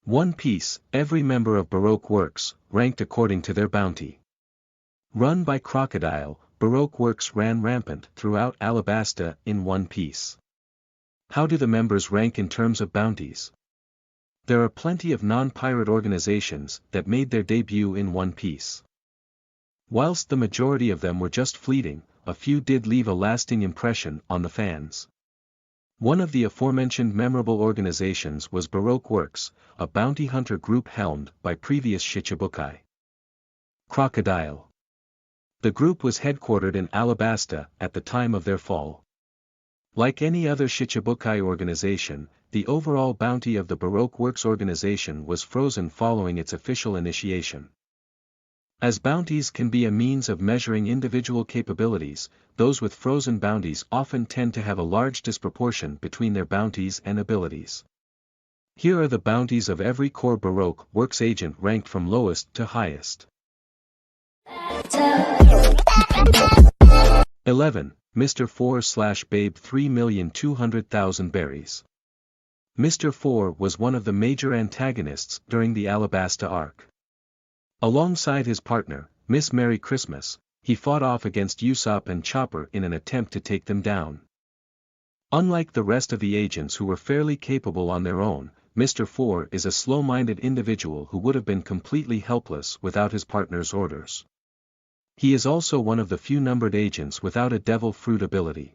One Piece, every member of Baroque Works, ranked according to their bounty. Run by Crocodile, Baroque Works ran rampant throughout Alabasta in One Piece. How do the members rank in terms of bounties? There are plenty of non-pirate organizations that made their debut in One Piece. Whilst the majority of them were just fleeting, a few did leave a lasting impression on the fans. One of the aforementioned memorable organizations was Baroque Works, a bounty hunter group helmed by previous Shichibukai. Crocodile. The group was headquartered in Alabasta at the time of their fall. Like any other Shichibukai organization, the overall bounty of the Baroque Works organization was frozen following its official initiation. As bounties can be a means of measuring individual capabilities, those with frozen bounties often tend to have a large disproportion between their bounties and abilities. Here are the bounties of every core Baroque Works agent ranked from lowest to highest. 11. Mr. 4/Babe 3,200,000 berries. Mr. 4 was one of the major antagonists during the Alabasta arc. Alongside his partner, Miss Merry Christmas, he fought off against Usopp and Chopper in an attempt to take them down. Unlike the rest of the agents who were fairly capable on their own, Mr. 4 is a slow-minded individual who would have been completely helpless without his partner's orders. He is also one of the few numbered agents without a devil fruit ability.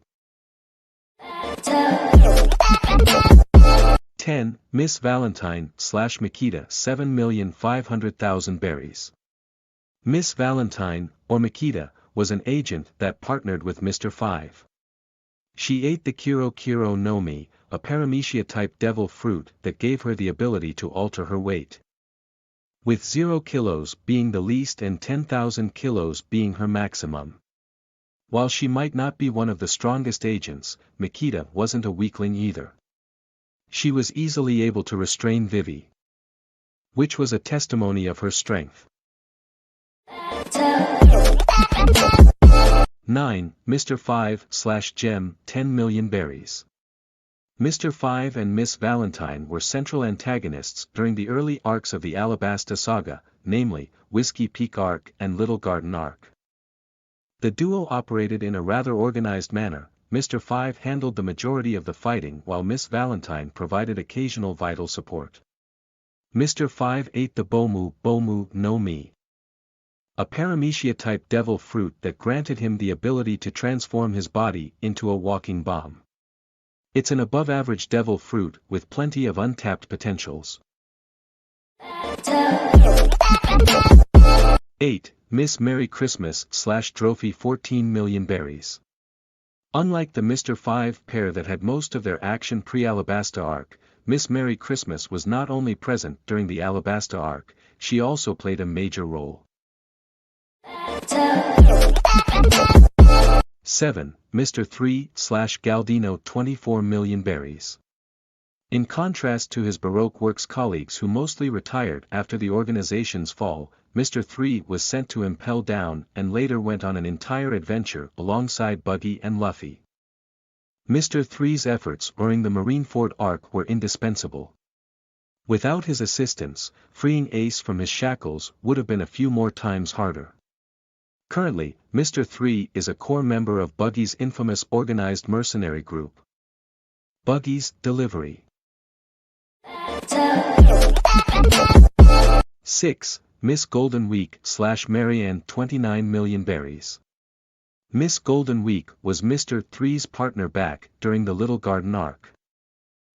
10. Miss Valentine/Makita 7,500,000 berries. Miss Valentine, or Makita, was an agent that partnered with Mr. 5. She ate the Kiro Kiro no Mi, a paramecia-type devil fruit that gave her the ability to alter her weight. With 0 kilos being the least and 10,000 kilos being her maximum. While she might not be one of the strongest agents, Makita wasn't a weakling either. She was easily able to restrain Vivi, which was a testimony of her strength. 9. Mr. 5/Gem 10 million berries. Mr. 5 and Miss Valentine were central antagonists during the early arcs of the Alabasta saga, namely, Whiskey Peak Arc and Little Garden Arc. The duo operated in a rather organized manner. Mr. 5 handled the majority of the fighting while Miss Valentine provided occasional vital support. Mr. 5 ate the Bomu no Mi, a paramecia-type devil fruit that granted him the ability to transform his body into a walking bomb. It's an above-average devil fruit with plenty of untapped potentials. 8. Miss Merry Christmas/Trophy 14 million berries. Unlike the Mr. 5 pair that had most of their action pre-Alabasta arc, Miss Merry Christmas was not only present during the Alabasta arc, she also played a major role. 7. Mr. 3/Galdino 24 million berries. In contrast to his Baroque Works colleagues who mostly retired after the organization's fall, Mr. 3 was sent to Impel Down and later went on an entire adventure alongside Buggy and Luffy. Mr. 3's efforts during the Marineford arc were indispensable. Without his assistance, freeing Ace from his shackles would have been a few more times harder. Currently, Mr. 3 is a core member of Buggy's infamous organized mercenary group, Buggy's Delivery. 6. Miss Golden Week/Marianne 29 million berries. Miss Golden Week was Mr. 3's partner back during the Little Garden arc.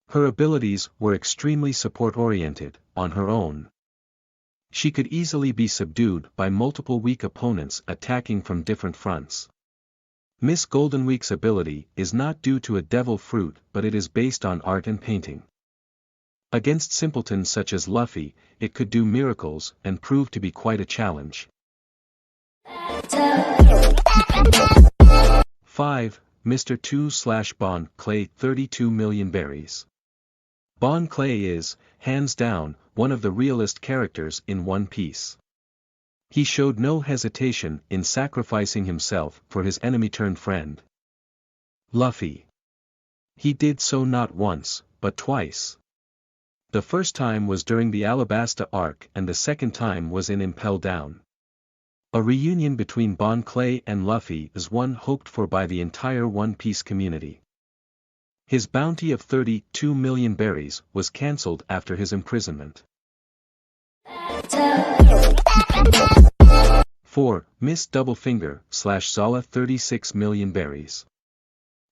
Her abilities were extremely support-oriented, on her own. She could easily be subdued by multiple weak opponents attacking from different fronts. Miss Golden Week's ability is not due to a devil fruit but it is based on art and painting. Against simpletons such as Luffy, it could do miracles and prove to be quite a challenge. 5. Mr. 2/Bon Clay 32 million berries. Bon Clay is, hands down, one of the realest characters in One Piece. He showed no hesitation in sacrificing himself for his enemy-turned-friend, Luffy. He did so not once, but twice. The first time was during the Alabasta arc and the second time was in Impel Down. A reunion between Bon Clay and Luffy is one hoped for by the entire One Piece community. His bounty of 32 million berries was cancelled after his imprisonment. 4. Miss Doublefinger / Zala 36 million berries.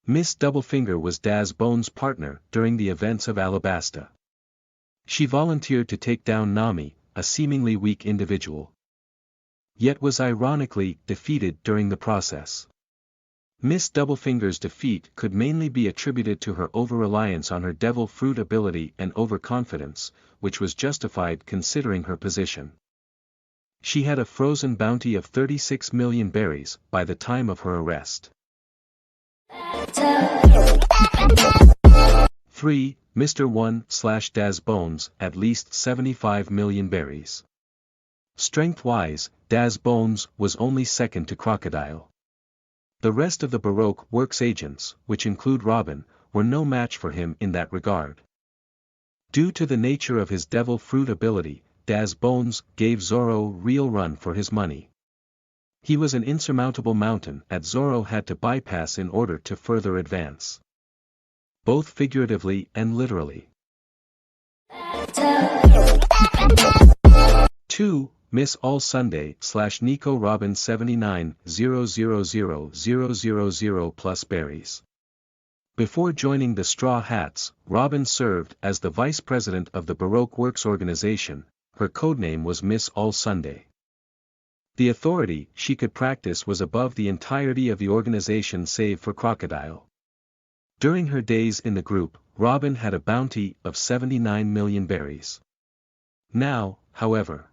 Miss Doublefinger was Daz Bones' partner during the events of Alabasta. She volunteered to take down Nami, a seemingly weak individual. Yet was ironically defeated during the process. Miss Doublefinger's defeat could mainly be attributed to her over-reliance on her devil fruit ability and overconfidence, which was justified considering her position. She had a frozen bounty of 36 million berries by the time of her arrest. 3. Mr. 1 / Daz Bones at least 75 million berries. Strength-wise, Daz Bones was only second to Crocodile. The rest of the Baroque Works agents, which include Robin, were no match for him in that regard. Due to the nature of his devil fruit ability, Daz Bones gave Zoro real run for his money. He was an insurmountable mountain that Zoro had to bypass in order to further advance. Both figuratively and literally. 2. Miss All Sunday / Nico Robin 79,000,000 plus berries. Before joining the Straw Hats, Robin served as the vice president of the Baroque Works organization. Her codename was Miss All Sunday. The authority she could practice was above the entirety of the organization save for Crocodile. During her days in the group, Robin had a bounty of 79 million berries. Now, however,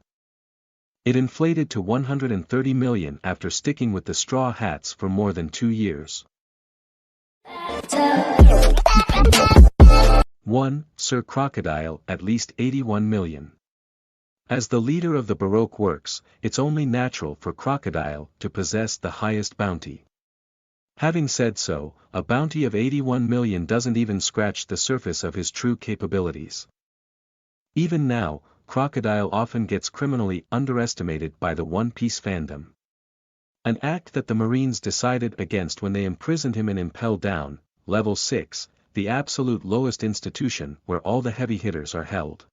it inflated to 130 million after sticking with the Straw Hats for more than 2 years. 1. Sir Crocodile at least 81 million. As the leader of the Baroque Works, it's only natural for Crocodile to possess the highest bounty. Having said so, a bounty of 81 million doesn't even scratch the surface of his true capabilities. Even now, Crocodile often gets criminally underestimated by the One Piece fandom. An act that the Marines decided against when they imprisoned him in Impel Down, Level 6, the absolute lowest institution where all the heavy hitters are held.